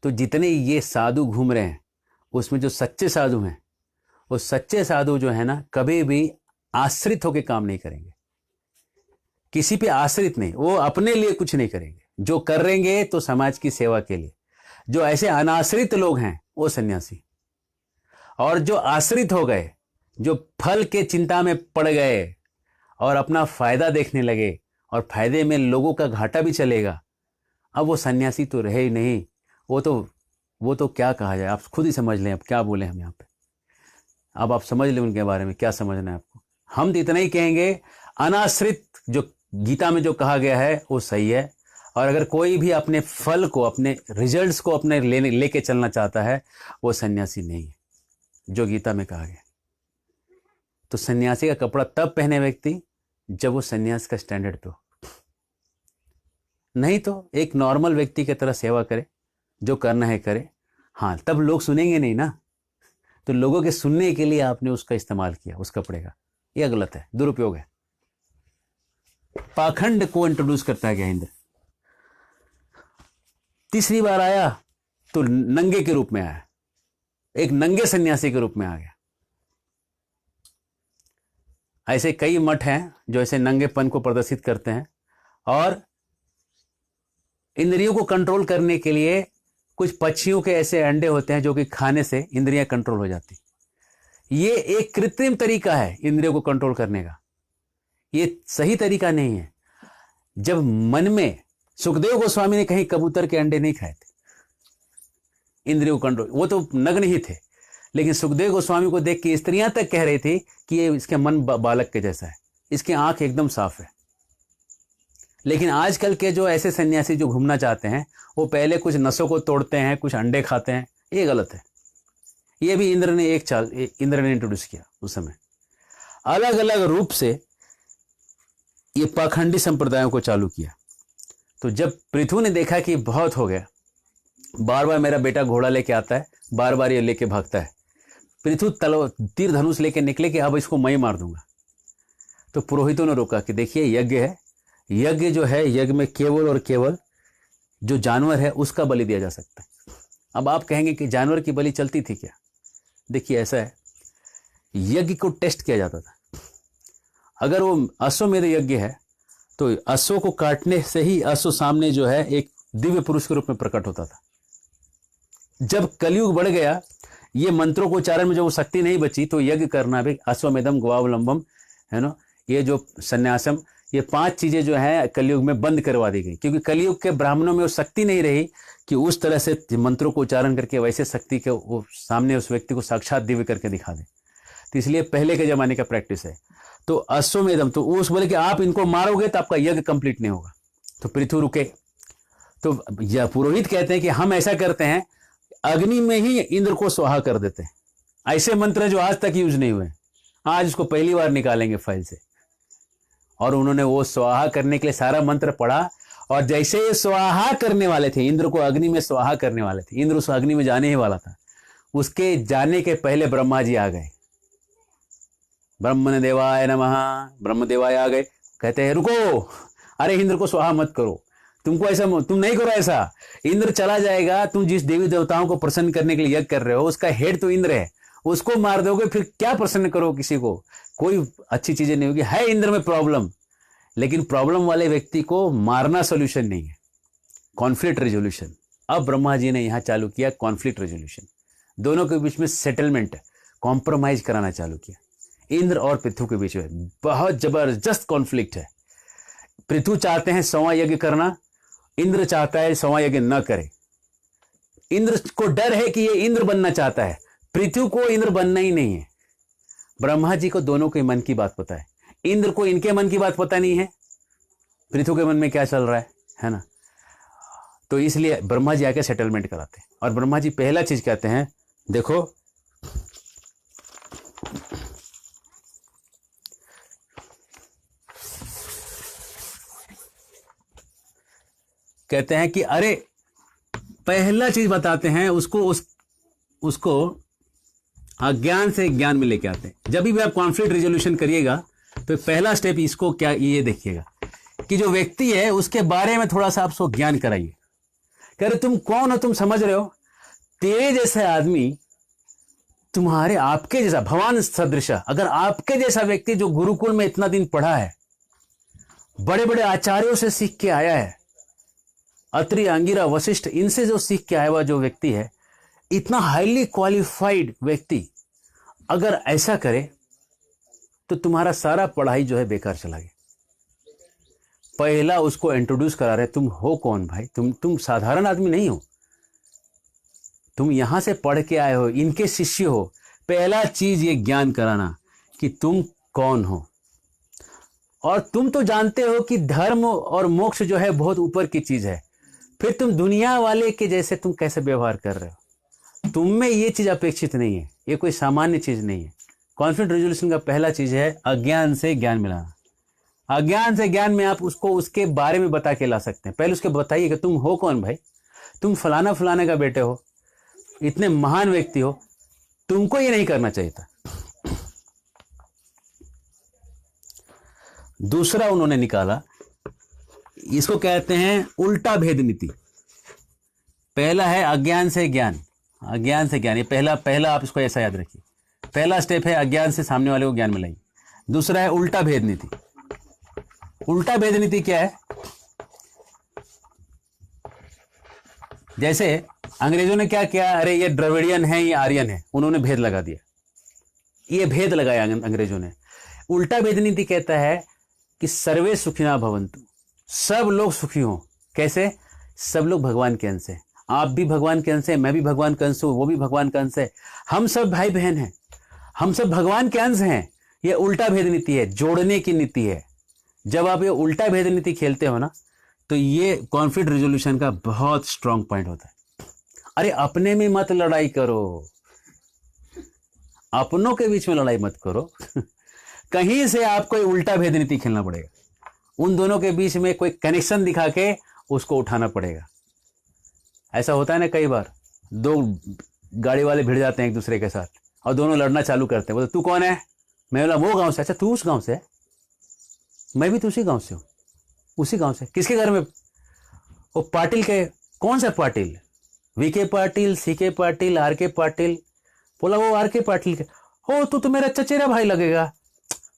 तो जितने ये साधु घूम रहे हैं उसमें जो सच्चे साधु हैं, वो सच्चे साधु जो है ना कभी भी आश्रित होकर काम नहीं करेंगे, किसी पे आश्रित नहीं। वो अपने लिए कुछ नहीं करेंगे, जो करेंगे तो समाज की सेवा के लिए। जो ऐसे अनाश्रित लोग हैं वो सन्यासी, और जो आश्रित हो गए, जो फल के चिंता में पड़ गए और अपना फायदा देखने लगे, और फायदे में लोगों का घाटा भी चलेगा, अब वो सन्यासी तो रहे ही नहीं। वो तो क्या कहा जाए, आप खुद ही समझ लें। अब क्या बोले हम यहाँ पे, अब आप समझ लें उनके बारे में क्या समझना है आपको। हम तो इतना ही कहेंगे, अनाश्रित जो गीता में जो कहा गया है वो सही है। और अगर कोई भी अपने फल को, अपने रिजल्ट्स को अपने लेके चलना चाहता है, वो सन्यासी नहीं है जो गीता में कहा गया। तो सन्यासी का कपड़ा तब पहने व्यक्ति जब वो सन्यास का स्टैंडर्ड पे हो, नहीं तो एक नॉर्मल व्यक्ति की तरह सेवा करे, जो करना है करे। हाँ, तब लोग सुनेंगे नहीं ना, तो लोगों के सुनने के लिए आपने उसका इस्तेमाल किया उस कपड़े का, यह गलत है, दुरुपयोग है। पाखंड को इंट्रोड्यूस करता है इंद्र। तीसरी बार आया तो नंगे के रूप में आया, एक नंगे सन्यासी के रूप में आ गया। ऐसे कई मठ हैं जो ऐसे नंगेपन को प्रदर्शित करते हैं, और इंद्रियों को कंट्रोल करने के लिए कुछ पक्षियों के ऐसे अंडे होते हैं जो कि खाने से इंद्रियां कंट्रोल हो जाती। ये एक कृत्रिम तरीका है इंद्रियों को कंट्रोल करने का, ये सही तरीका नहीं है। जब मन में, सुखदेव गोस्वामी ने कहीं कबूतर के अंडे नहीं खाए थे इंद्रियों को कंट्रोल, वो तो नग्न ही थे, लेकिन सुखदेव गोस्वामी को देख के स्त्रियां तक कह रही थी कि ये इसके मन बालक के जैसा है, इसकी आंख एकदम साफ है। लेकिन आजकल के जो ऐसे सन्यासी जो घूमना चाहते हैं, वो पहले कुछ नसों को तोड़ते हैं, कुछ अंडे खाते हैं, ये गलत है। ये भी इंद्र ने इंट्रोड्यूस किया उस समय, अलग अलग रूप से ये पाखंडी संप्रदायों को चालू किया। तो जब पृथु ने देखा कि बहुत हो गया, बार बार मेरा बेटा घोड़ा लेके आता है, बार बार ये लेके भागता है, पृथु तीर धनुष लेके निकले कि अब इसको मैं ही मार दूंगा। तो पुरोहितों ने रोका कि देखिए यज्ञ है, यज्ञ जो है, यज्ञ में केवल और केवल जो जानवर है उसका बलि दिया जा सकता है। अब आप कहेंगे कि जानवर की बलि चलती थी क्या? देखिए ऐसा है, यज्ञ को टेस्ट किया जाता था। अगर वो अश्वमेध यज्ञ है तो अश्व को काटने से ही अश्व सामने जो है एक दिव्य पुरुष के रूप में प्रकट होता था। जब कलयुग बढ़ गया, ये मंत्रों को उच्चारण में जो शक्ति नहीं बची, तो यज्ञ करना भी अश्वमेधम गवावलंबम है ना, ये जो संन्यासम, ये 5 चीजें जो है कलयुग में बंद करवा दी गई, क्योंकि कलयुग के ब्राह्मणों में वो शक्ति नहीं रही कि उस तरह से मंत्रों को उच्चारण करके वैसे शक्ति के वो सामने उस व्यक्ति को साक्षात दिव्य करके दिखा दे। तो इसलिए पहले के जमाने का प्रैक्टिस है। तो अश्वमेधम, तो उस बोले कि आप इनको मारोगे तो आपका यज्ञ कंप्लीट नहीं होगा। तो पृथु रुके। तो पुरोहित कहते हैं कि हम ऐसा करते हैं, अग्नि में ही इंद्र को स्वाहा कर देते हैं। ऐसे मंत्र जो आज तक यूज नहीं हुए, आज उसको पहली बार निकालेंगे फाइल से। और उन्होंने वो स्वाहा करने के लिए सारा मंत्र पढ़ा, और जैसे ये स्वाहा करने वाले थे, इंद्र को अग्नि में स्वाहा करने वाले थे, इंद्र उस अग्नि में जाने ही वाला था, उसके जाने के पहले ब्रह्मा जी आ गए। ब्रह्मण देवाय नमः, ब्रह्मदेवाय आ गए, कहते हैं रुको, अरे इंद्र को स्वाहा मत करो, तुमको ऐसा, तुम नहीं करो ऐसा, इंद्र चला जाएगा। तुम जिस देवी देवताओं को प्रसन्न करने के लिए यज्ञ कर रहे हो, उसका हेड तो इंद्र है, उसको मार दोगे फिर क्या प्रसन्न करो किसी को, कोई अच्छी चीजें नहीं होगी। है इंद्र में प्रॉब्लम, लेकिन प्रॉब्लम वाले व्यक्ति को मारना सोल्यूशन नहीं है, कॉन्फ्लिक्ट रेजोल्यूशन। अब ब्रह्मा जी ने यहां चालू किया कॉन्फ्लिक्ट रेजोल्यूशन, दोनों के बीच में सेटलमेंट, कॉम्प्रोमाइज कराना चालू किया। इंद्र और पृथु के बीच में बहुत जबरदस्त कॉन्फ्लिक्ट है। पृथु चाहते हैं 100वां यज्ञ करना, इंद्र चाहता है 100वां यज्ञ न करे। इंद्र को डर है कि ये इंद्र बनना चाहता है, पृथु को इंद्र बनना ही नहीं है। ब्रह्मा जी को दोनों के मन की बात पता है। इंद्र को इनके मन की बात पता नहीं है, पृथु के मन में क्या चल रहा है ना। तो इसलिए ब्रह्मा जी आके सेटलमेंट कराते हैं। और ब्रह्मा जी पहला चीज कहते हैं, देखो कहते हैं कि अरे पहला चीज बताते हैं उसको, उसको अज्ञान से ज्ञान में लेके आते हैं। जब भी आप कॉन्फ्लिक्ट रिजोल्यूशन करिएगा तो पहला स्टेप इसको क्या, ये देखिएगा कि जो व्यक्ति है उसके बारे में थोड़ा सा आप उसको ज्ञान कराइए। कह रहे तुम कौन हो, तुम समझ रहे हो, तेरे जैसे आदमी, तुम्हारे आपके जैसा भगवान सदृश, अगर आपके जैसा व्यक्ति जो गुरुकुल में इतना दिन पढ़ा है, बड़े बड़े आचार्यों से सीख के आया है, अत्रि, अंगिरा, वशिष्ठ, इनसे जो सीख के आया हुआ जो व्यक्ति है, इतना हाईली क्वालिफाइड व्यक्ति अगर ऐसा करे तो तुम्हारा सारा पढ़ाई जो है बेकार चला गया। पहला उसको इंट्रोड्यूस करा रहे, तुम हो कौन भाई, तुम साधारण आदमी नहीं हो, तुम यहां से पढ़ के आए हो, इनके शिष्य हो। पहला चीज ये ज्ञान कराना कि तुम कौन हो। और तुम तो जानते हो कि धर्म और मोक्ष जो है बहुत ऊपर की चीज है, फिर तुम दुनिया वाले के जैसे तुम कैसे व्यवहार कर रहे हो। तुम में ये चीज अपेक्षित नहीं है, ये कोई सामान्य चीज नहीं है। कॉन्फ्लिक्ट रेजोल्यूशन का पहला चीज है अज्ञान से ज्ञान मिलाना। अज्ञान से ज्ञान में आप उसको उसके बारे में बता के ला सकते हैं। पहले उसके बताइए कि तुम हो कौन भाई, तुम फलाना फलाने का बेटे हो, इतने महान व्यक्ति हो, तुमको ये नहीं करना चाहिए था। दूसरा उन्होंने निकाला, इसको कहते हैं उल्टा भेद नीति। पहला है अज्ञान से ज्ञान, अज्ञान से ज्ञान, ये पहला आप इसको ऐसा याद रखिए। पहला स्टेप है अज्ञान से सामने वाले को ज्ञान मिलाइए। दूसरा है उल्टा भेद नीति। उल्टा भेद नीति क्या है? जैसे अंग्रेजों ने क्या किया, अरे ये द्रविडियन है, ये आर्यन है, उन्होंने भेद लगा दिया, ये भेद लगाया अंग्रेजों ने। उल्टा भेद नीति कहता है कि सर्वे सुखिना भवन्तु, सब लोग सुखी हों। कैसे? सब लोग भगवान के अंश हैं, आप भी भगवान के अंश हैं, मैं भी भगवान का अंश हूं, वो भी भगवान का अंश है, हम सब भाई बहन हैं, हम सब भगवान के अंश हैं। ये उल्टा भेद नीति है, जोड़ने की नीति है। जब आप ये उल्टा भेद नीति खेलते हो ना, तो ये कॉन्फ्लिक्ट रेजोल्यूशन का बहुत स्ट्रांग पॉइंट होता है। अरे अपने में मत लड़ाई करो, अपनों के बीच में लड़ाई मत करो। कहीं से आपको उल्टा भेद नीति खेलना पड़ेगा, उन दोनों के बीच में कोई कनेक्शन दिखा के उसको उठाना पड़ेगा। ऐसा होता है ना, कई बार दो गाड़ी वाले भिड़ जाते हैं एक दूसरे के साथ और दोनों लड़ना चालू करते हैं। बोले तू कौन है? मैं बोला वो गांव से। अच्छा तू उस गांव से है? मैं भी तो उसी गांव से हूं। उसी गांव से? किसके घर में? वो पाटिल के। कौन सा Patil? VK Patil, CK Patil, R K Patil? बोला वो आर के पाटिल के। हो तो मेरा चचेरा भाई लगेगा।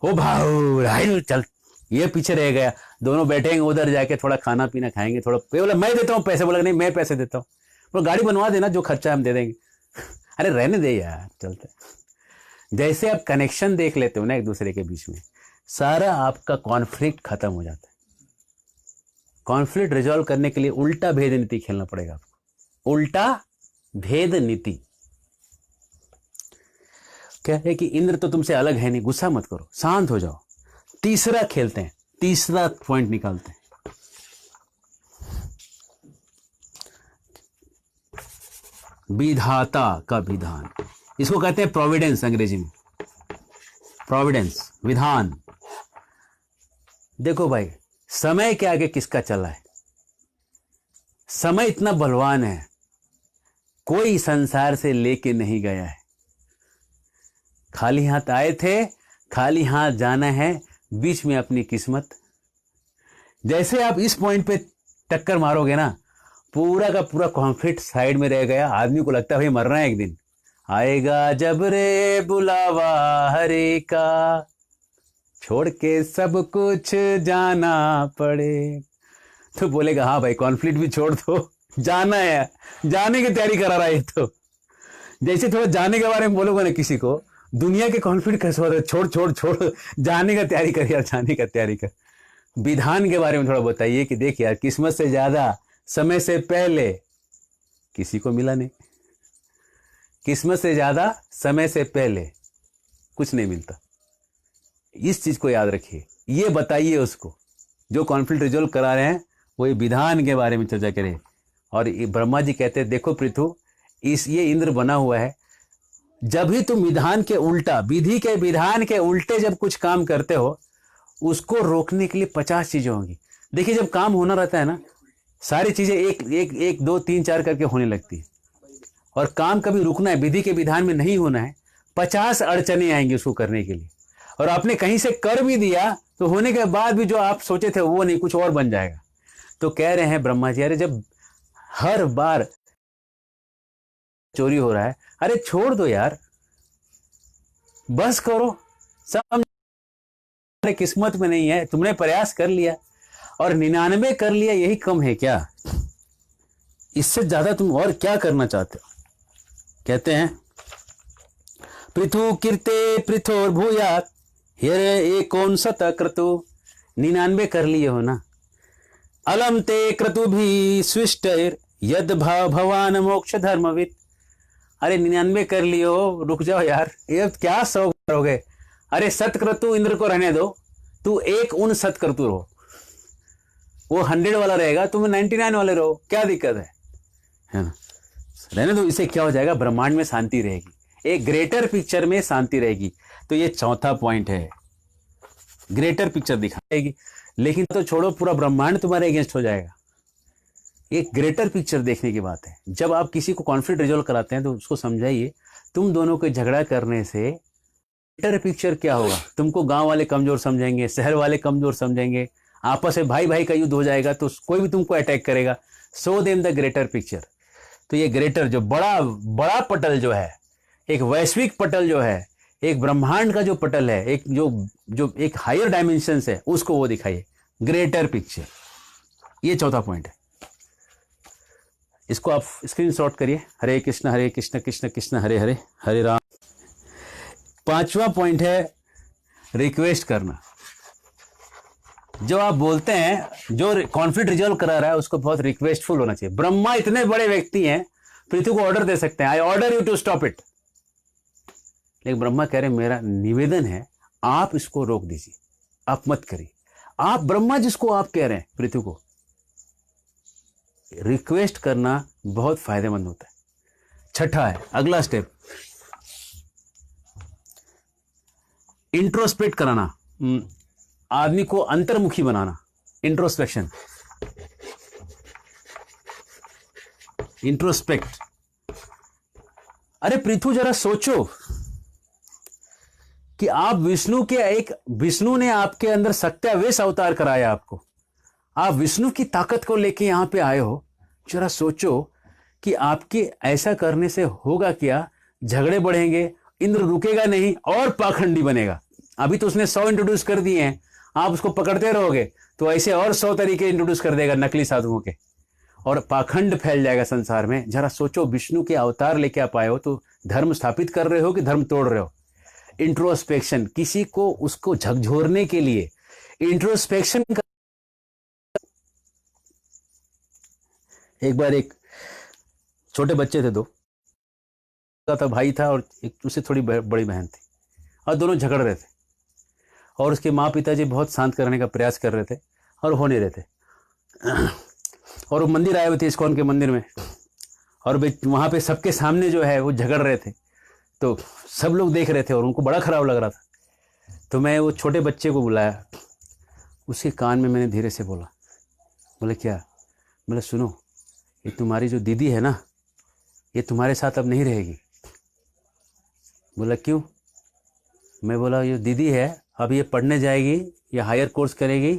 हो भाई चल, ये पीछे रह गया। दोनों बैठेंगे उधर जाके, थोड़ा खाना पीना खाएंगे, थोड़ा बोला मैं देता हूँ पैसे। बोला नहीं मैं पैसे देता हूँ। बोला गाड़ी बनवा देना, जो खर्चा हम दे देंगे। अरे रहने दे यार, चलते। जैसे आप कनेक्शन देख लेते हो ना एक दूसरे के बीच में, सारा आपका कॉन्फ्लिक्ट खत्म हो जाता है। कॉन्फ्लिक्ट रिजॉल्व करने के लिए उल्टा भेद नीति खेलना पड़ेगा आपको। उल्टा भेद नीति क्या है कि इंद्र तो तुमसे अलग है नहीं, गुस्सा मत करो, शांत हो जाओ। तीसरा खेलते हैं, तीसरा पॉइंट निकालते हैं। विधाता का विधान, इसको कहते हैं प्रोविडेंस अंग्रेजी में। प्रोविडेंस, विधान। देखो भाई, समय के आगे किसका चला है? समय इतना बलवान है, कोई संसार से लेके नहीं गया है। खाली हाथ आए थे, खाली हाथ जाना है, बीच में अपनी किस्मत। जैसे आप इस पॉइंट पे टक्कर मारोगे ना, पूरा का पूरा कॉन्फ्लिक्ट साइड में रह गया। आदमी को लगता है भाई मरना है एक दिन, आएगा जब रे बुलावा हरे का, छोड़ के सब कुछ जाना पड़े। तो बोलेगा हाँ भाई कॉन्फ्लिक्ट भी छोड़ दो, जाना है, जाने की तैयारी करा रहा है। तो जैसे थोड़ा जाने के बारे में बोलोगे ना किसी को, दुनिया के कॉन्फ्लिक्ट कैसे होता है, छोड़ छोड़ छोड़, जाने का तैयारी कर यार, जाने का तैयारी कर। विधान के बारे में थोड़ा बताइए कि देख यार, किस्मत से ज्यादा समय से पहले किसी को मिला नहीं। किस्मत से ज्यादा समय से पहले कुछ नहीं मिलता। इस चीज को याद रखिए। ये बताइए उसको, जो कॉन्फ्लिक्ट रिजोल्व करा रहे हैं वही विधान के बारे में चर्चा करें। और ब्रह्मा जी कहते हैं देखो पृथु, ये इंद्र बना हुआ है, जब भी तुम विधान के उल्टा, विधि के विधान के उल्टे जब कुछ काम करते हो, उसको रोकने के लिए 50 चीजें होंगी। देखिए जब काम होना रहता है ना, सारी चीजें एक एक एक दो तीन चार करके होने लगती है, और काम कभी रुकना है, विधि के विधान में नहीं होना है, 50 अड़चने आएंगी उसको करने के लिए। और आपने कहीं से कर भी दिया तो होने के बाद भी जो आप सोचे थे वो नहीं, कुछ और बन जाएगा। तो कह रहे हैं ब्रह्मा जी, अरे जब हर बार चोरी हो रहा है, अरे छोड़ दो यार, बस करो, सब किस्मत में नहीं है, तुमने प्रयास कर लिया और 99 कर लिया, यही कम है क्या? इससे ज्यादा तुम और क्या करना चाहते हो? कहते हैं पृथु कीर्ते पृथोर भूयात हिरे एकोन सत क्रतु, 99 कर लिए हो ना। अलम ते क्रतु भी स्विष्ट यद भवान मोक्ष धर्मविद, अरे 99 कर लिए हो, रुक जाओ यार, ये क्या 100 करोगे? अरे सतक्रतु इंद्र को रहने दो, तू एक उन सतक्रतु रहो, वो 100 वाला रहेगा, तुम 99 वाले रहो, क्या दिक्कत है ना? रहने दो, इससे क्या हो जाएगा, ब्रह्मांड में शांति रहेगी, एक ग्रेटर पिक्चर में शांति रहेगी। तो ये चौथा पॉइंट है, ग्रेटर पिक्चर दिखाएगी। लेकिन तो छोड़ो, पूरा ब्रह्मांड तुम्हारे अगेंस्ट हो जाएगा। एक ग्रेटर पिक्चर देखने की बात है। जब आप किसी को कॉन्फ्लिक्ट रिजोल्व कराते हैं तो उसको समझाइए, तुम दोनों को झगड़ा करने से ग्रेटर पिक्चर क्या होगा। तुमको गांव वाले कमजोर समझेंगे, शहर वाले कमजोर समझेंगे, आपस में भाई भाई का युद्ध हो जाएगा, तो कोई भी तुमको अटैक करेगा। सो देम द ग्रेटर पिक्चर। तो ये ग्रेटर जो बड़ा पटल जो है, एक वैश्विक पटल जो है, एक ब्रह्मांड का जो पटल है, एक जो एक हायर डायमेंशन है, उसको वो दिखाइए, ग्रेटर पिक्चर। ये चौथा पॉइंट है, इसको आप स्क्रीनशॉट करिए। हरे कृष्ण कृष्ण कृष्ण हरे हरे, हरे राम। पांचवा पॉइंट है रिक्वेस्ट करना। जो आप बोलते हैं, जो कॉन्फ्लिक्ट रिजॉल्व करा रहा है, उसको बहुत रिक्वेस्टफुल होना चाहिए। ब्रह्मा इतने बड़े व्यक्ति हैं, पृथ्वी को ऑर्डर दे सकते हैं, I order you to stop it. लेकिन ब्रह्मा कह रहे मेरा निवेदन है, आप इसको रोक दीजिए, आप मत करिए। आप ब्रह्मा जिसको आप कह रहे हैं, पृथ्वी को रिक्वेस्ट करना बहुत फायदेमंद होता है। छठा है, अगला स्टेप, इंट्रोस्पेक्ट कराना, आदमी को अंतर्मुखी बनाना, इंट्रोस्पेक्शन, इंट्रोस्पेक्ट। अरे पृथु जरा सोचो कि आप विष्णु ने आपके अंदर सत्यावेश अवतार कराया आपको, आप विष्णु की ताकत को लेके यहां पे आए हो। जरा सोचो कि आपके ऐसा करने से होगा क्या, झगड़े बढ़ेंगे, इंद्र रुकेगा नहीं और पाखंडी बनेगा। अभी तो उसने 100 इंट्रोड्यूस कर दिए हैं, आप उसको पकड़ते रहोगे तो ऐसे और 100 तरीके इंट्रोड्यूस कर देगा नकली साधुओं के, और पाखंड फैल जाएगा संसार में। जरा सोचो, विष्णु के अवतार लेके आप आए हो तो धर्म स्थापित कर रहे हो कि धर्म तोड़ रहे हो। इंट्रोस्पेक्शन, किसी को उसको झकझोरने के लिए इंट्रोस्पेक्शन। एक बार एक छोटे बच्चे थे, दो था, भाई था और एक उससे थोड़ी बड़ी बहन थी, और दोनों झगड़ रहे थे, और उसके माँ पिताजी बहुत शांत करने का प्रयास कर रहे थे और हो नहीं रहे थे। और वो मंदिर आए हुए थे, इस्कॉन के मंदिर में, और वहां पे सबके सामने जो है वो झगड़ रहे थे, तो सब लोग देख रहे थे और उनको बड़ा खराब लग रहा था। तो मैं वो छोटे बच्चे को बुलाया, उसके कान में मैंने धीरे से बोला, बोले क्या? बोले सुनो, ये तुम्हारी जो दीदी है ना, ये तुम्हारे साथ अब नहीं रहेगी। बोला क्यों? मैं बोला ये दीदी है, अब ये पढ़ने जाएगी, ये हायर कोर्स करेगी,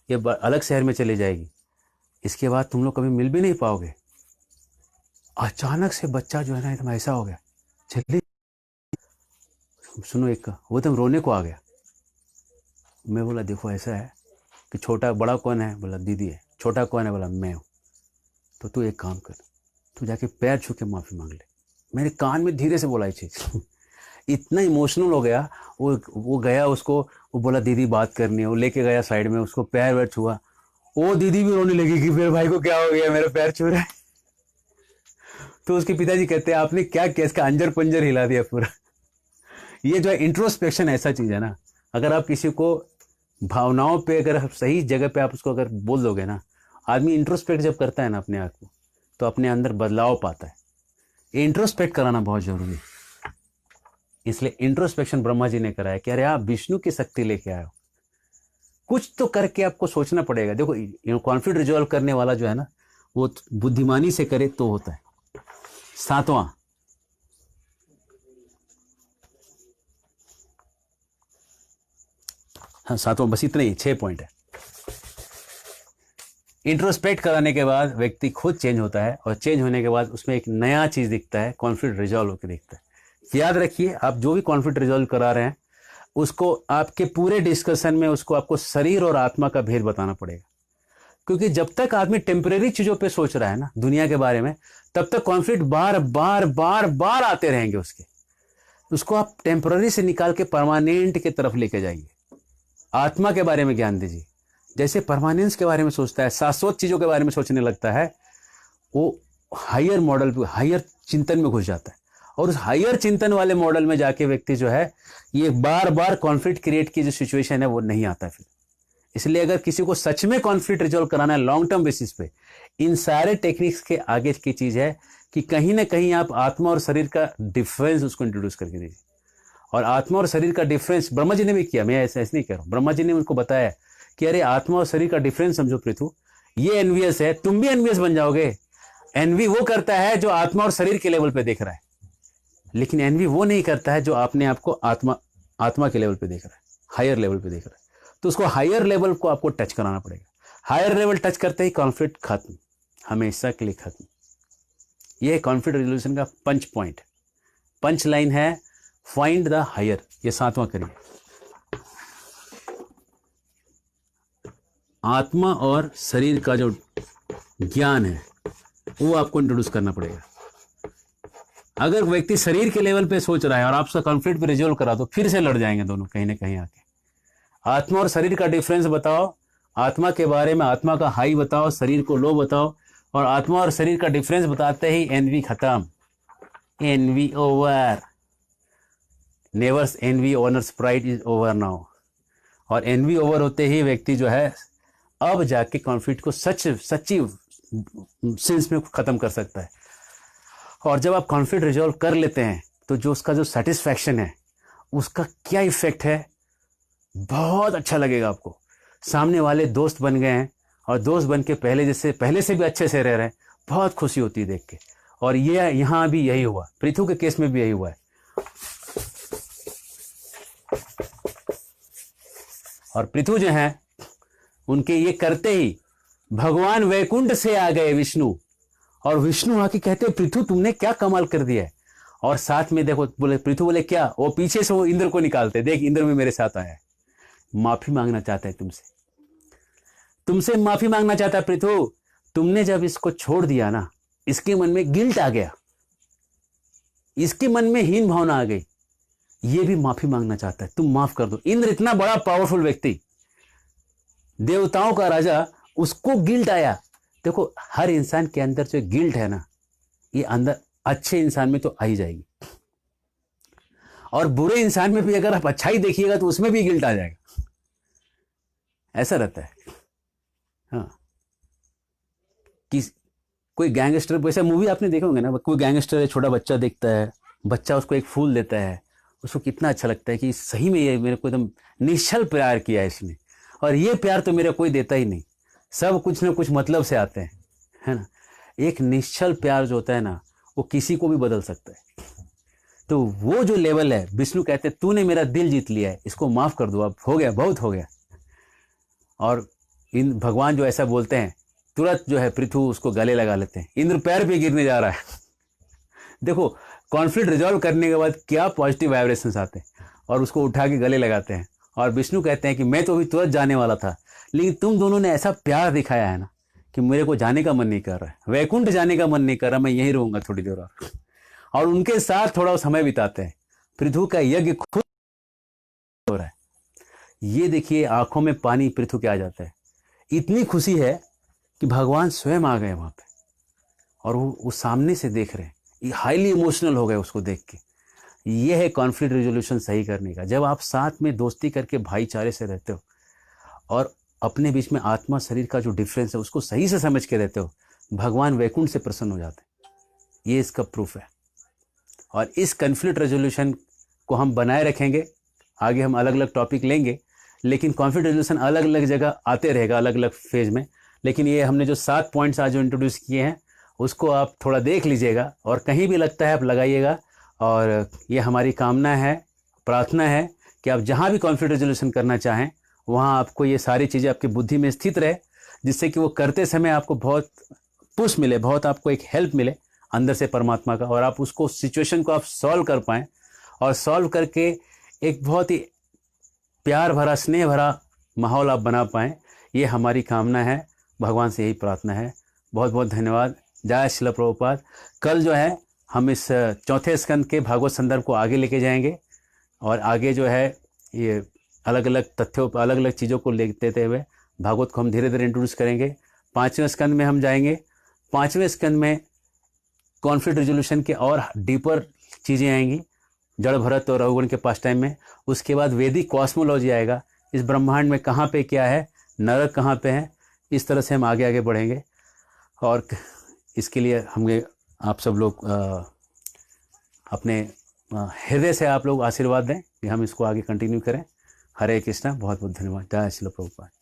ये अलग शहर में चली जाएगी, इसके बाद तुम लोग कभी मिल भी नहीं पाओगे। अचानक से बच्चा जो है ना एकदम ऐसा हो गया, चलिए सुनो, एक वो एकदम रोने को आ गया। मैं बोला देखो ऐसा है कि छोटा बड़ा कौन है? बोला दीदी है। छोटा कौन है? बोला मैं हूँ। तो तू एक काम कर, तू जाके पैर छू के माफ़ी मांग ले। मेरे कान में धीरे से बोला ये चीज़। इतना इमोशनल हो गया वो गया, उसको वो बोला दीदी बात करनी है, वो लेके गया साइड में, उसको पैर वैर छुआ, वो दीदी भी रोने लगी कि मेरे भाई को क्या हो गया, मेरा पैर छू रहा है। तो उसके पिताजी कहते हैं आपने क्या किया, इसका अंजर पंजर हिला दिया पूरा। ये जो है इंट्रोस्पेक्शन ऐसा चीज है ना, अगर आप किसी को भावनाओं पे अगर सही जगह पे आप उसको अगर बोल दोगे ना, आदमी इंट्रोस्पेक्ट जब करता है ना अपने आप को, तो अपने अंदर बदलाव पाता है। इंट्रोस्पेक्ट कराना बहुत जरूरी है। इसलिए इंट्रोस्पेक्शन ब्रह्मा जी ने कराया कि अरे आप विष्णु की शक्ति लेके आए हो, कुछ तो करके आपको सोचना पड़ेगा। देखो कॉन्फ्लिक्ट रिजॉल्व करने वाला जो है ना, वो बुद्धिमानी से करे तो होता है। सातवां, हाँ सातवां, बस इतना ही, 6 पॉइंट है। इंट्रोस्पेक्ट कराने के बाद व्यक्ति खुद चेंज होता है, और चेंज होने के बाद उसमें एक नया चीज दिखता है, कॉन्फ्लिक्ट रिजॉल्व होकर दिखता है। याद रखिए, आप जो भी कॉन्फ्लिक्ट रिजॉल्व करा रहे हैं उसको आपके पूरे डिस्कशन में उसको आपको शरीर और आत्मा का भेद बताना पड़ेगा। क्योंकि जब तक आदमी टेम्परेरी चीजों पे सोच रहा है ना दुनिया के बारे में, तब तक कॉन्फ्लिक्ट बार बार बार बार आते रहेंगे उसको आप टेम्पररी से निकाल के परमानेंट की तरफ लेके जाइए। आत्मा के बारे में ज्ञान दीजिए। जैसे परमानेंस के बारे में सोचता है, शाश्वत चीजों के बारे में सोचने लगता है, वो हायर मॉडल पे, हायर चिंतन में घुस जाता है। और उस हायर चिंतन वाले मॉडल में जाके व्यक्ति जो है, ये बार बार कॉन्फ्लिक्ट क्रिएट की जो सिचुएशन है वो नहीं आता फिर। इसलिए अगर किसी को सच में कॉन्फ्लिक्ट रिजॉल्व कराना है लॉन्ग टर्म बेसिस पे, इन सारे टेक्निक्स के आगे की चीज है कि कहीं ना कहीं आप आत्मा और शरीर का डिफरेंस उसको इंट्रोड्यूस करके दीजिए। और आत्मा और शरीर का डिफरेंस ब्रह्मा जी ने भी किया, मैं ऐसे नहीं कह रहा हूं। ब्रह्मा जी ने उनको बताया कि अरे आत्मा और शरीर का डिफरेंस समझो पृथु, ये एनवीएस है, तुम भी एनवीएस बन जाओगे। एनवी वो करता है जो आत्मा और शरीर के लेवल पे देख रहा है, लेकिन एनवी वो नहीं करता है जो अपने आप को आत्मा के लेवल पे देख रहा है, हायर लेवल पे देख रहा है। तो उसको हायर लेवल को आपको टच कराना पड़ेगा। हायर लेवल टच करते ही कॉन्फ्लिक्ट खत्म, हमेशा के लिए खत्म। यह कॉन्फ्लिक्ट रेजोल्यूशन का पंच पॉइंट, पंच लाइन है, फाइंड द हायर। ये 7वां करिए। आत्मा और शरीर का जो ज्ञान है वो आपको इंट्रोड्यूस करना पड़ेगा। अगर व्यक्ति शरीर के लेवल पे सोच रहा है और आपसे कॉन्फ्लिक्ट पे रिजोल्व करा, तो फिर से लड़ जाएंगे दोनों कहीं ना कहीं आके। आत्मा और शरीर का डिफरेंस बताओ, आत्मा के बारे में आत्मा का हाई बताओ, शरीर को लो बताओ, और आत्मा और शरीर का डिफरेंस बताते ही एनवी खत्म, envy over, never's envy honours pride is over now. और एनवी ओवर होते ही व्यक्ति जो है अब जाके कॉन्फ्लिक्ट को सच्ची सेंस में खत्म कर सकता है। और जब आप कॉन्फ्लिक्ट रिजॉल्व कर लेते हैं तो जो उसका जो सेटिस्फैक्शन है, उसका क्या इफेक्ट है, बहुत अच्छा लगेगा आपको। सामने वाले दोस्त बन गए हैं और दोस्त बन के पहले से भी अच्छे से रह रहे हैं, बहुत खुशी होती है देख के। और ये यहां भी यही हुआ, पृथु के केस में भी यही हुआ है। और पृथु जो है उनके ये करते ही भगवान वैकुंठ से आ गए विष्णु, और विष्णु आके कहते पृथु तुमने क्या कमाल कर दिया है। और साथ में देखो बोले, पृथु बोले क्या, वो पीछे से वो इंद्र को निकालते, देख इंद्र भी मेरे साथ आया है, माफी मांगना चाहता है तुमसे माफी मांगना चाहता है पृथु। तुमने जब इसको छोड़ दिया ना, इसके मन में गिल्ट आ गया, इसके मन में हीन भावना आ गई, ये भी माफी मांगना चाहता है, तुम माफ कर दो। इंद्र इतना बड़ा पावरफुल व्यक्ति, देवताओं का राजा, उसको गिल्ट आया। देखो हर इंसान के अंदर जो गिल्ट है ना, ये अंदर अच्छे इंसान में तो आ ही जाएगी, और बुरे इंसान में भी अगर आप अच्छाई देखिएगा तो उसमें भी गिल्ट आ जाएगा। ऐसा रहता है। हाँ, कि कोई गैंगस्टर, वैसे मूवी आपने देखे होंगे ना, कोई गैंगस्टर है, छोटा बच्चा देखता है, बच्चा उसको एक फूल देता है, उसको कितना अच्छा लगता है कि सही में ये मेरे को एकदम निश्चल प्यार किया है इसने, और ये प्यार तो मेरा कोई देता ही नहीं, सब कुछ ना कुछ मतलब से आते हैं, है ना। एक निश्चल प्यार जो होता है ना, वो किसी को भी बदल सकता है। तो वो जो लेवल है, विष्णु कहते हैं तूने मेरा दिल जीत लिया है, इसको माफ कर दो, अब हो गया, बहुत हो गया। और इन भगवान जो ऐसा बोलते हैं, तुरंत जो है पृथु उसको गले लगा लेते हैं, इंद्र पैर पे गिरने जा रहा है। देखो कॉन्फ्लिक्ट रिजॉल्व करने के बाद क्या पॉजिटिव वाइब्रेशंस आते हैं, और उसको उठा के गले लगाते हैं। और विष्णु कहते हैं कि मैं तो अभी तुरंत जाने वाला था, लेकिन तुम दोनों ने ऐसा प्यार दिखाया है ना कि मेरे को जाने का मन नहीं कर रहा है, वैकुंठ जाने का मन नहीं कर रहा, मैं यहीं रहूंगा थोड़ी देर और उनके साथ थोड़ा समय बिताते हैं। पृथु का यज्ञ खुद हो रहा है। ये देखिए आंखों में पानी पृथु के आ जाता है, इतनी खुशी है कि भगवान स्वयं आ गए वहां पे, और वो सामने से देख रहे हैं, ये हाईली इमोशनल हो गए उसको देख के। ये है कॉन्फ्लिक्ट रेजोल्यूशन सही करने का। जब आप साथ में दोस्ती करके भाईचारे से रहते हो और अपने बीच में आत्मा शरीर का जो डिफरेंस है उसको सही से समझ के रहते हो, भगवान वैकुंठ से प्रसन्न हो जाते हैं। ये इसका प्रूफ है। और इस कॉन्फ्लिक्ट रेजोल्यूशन को हम बनाए रखेंगे। आगे हम अलग अलग टॉपिक लेंगे, लेकिन कॉन्फ्लिक्ट रेजोल्यूशन अलग अलग जगह आते रहेगा, अलग अलग फेज में। लेकिन ये हमने जो 7 पॉइंट्स आज जो इंट्रोड्यूस किए हैं उसको आप थोड़ा देख लीजिएगा, और कहीं भी लगता है आप लगाइएगा। और ये हमारी कामना है, प्रार्थना है कि आप जहाँ भी कॉन्फ्लिक्ट रेजोल्यूशन करना चाहें वहाँ आपको ये सारी चीज़ें आपकी बुद्धि में स्थित रहे, जिससे कि वो करते समय आपको बहुत पुश मिले, बहुत आपको एक हेल्प मिले अंदर से परमात्मा का, और आप उसको सिचुएशन को आप सॉल्व कर पाएँ, और सॉल्व करके एक बहुत ही प्यार भरा स्नेह भरा माहौल आप बना पाएँ। ये हमारी कामना है, भगवान से यही प्रार्थना है। बहुत बहुत धन्यवाद। जय श्रील प्रभुपाद। कल जो है हम इस चौथे स्कंद के भागवत संदर्भ को आगे लेके जाएंगे, और आगे जो है ये अलग अलग तथ्यों पर, अलग अलग चीज़ों को लेते हुए भागवत को हम धीरे धीरे इंट्रोड्यूस करेंगे। 5वें स्कंद में हम जाएंगे। 5वें स्कंद में कॉन्फ्लिक्ट रेजोल्यूशन के और डीपर चीज़ें आएंगी, जड़ भरत और रघुगण के पास टाइम में। उसके बाद वैदिक कॉस्मोलॉजी आएगा, इस ब्रह्मांड में कहाँ पे क्या है, नरक कहाँ पे है। इस तरह से हम आगे आगे बढ़ेंगे, और इसके लिए हमें आप सब लोग अपने हृदय से आप लोग आशीर्वाद दें कि हम इसको आगे कंटिन्यू करें। हरे कृष्णा। बहुत बहुत धन्यवाद। जय श्रील प्रभुपाद।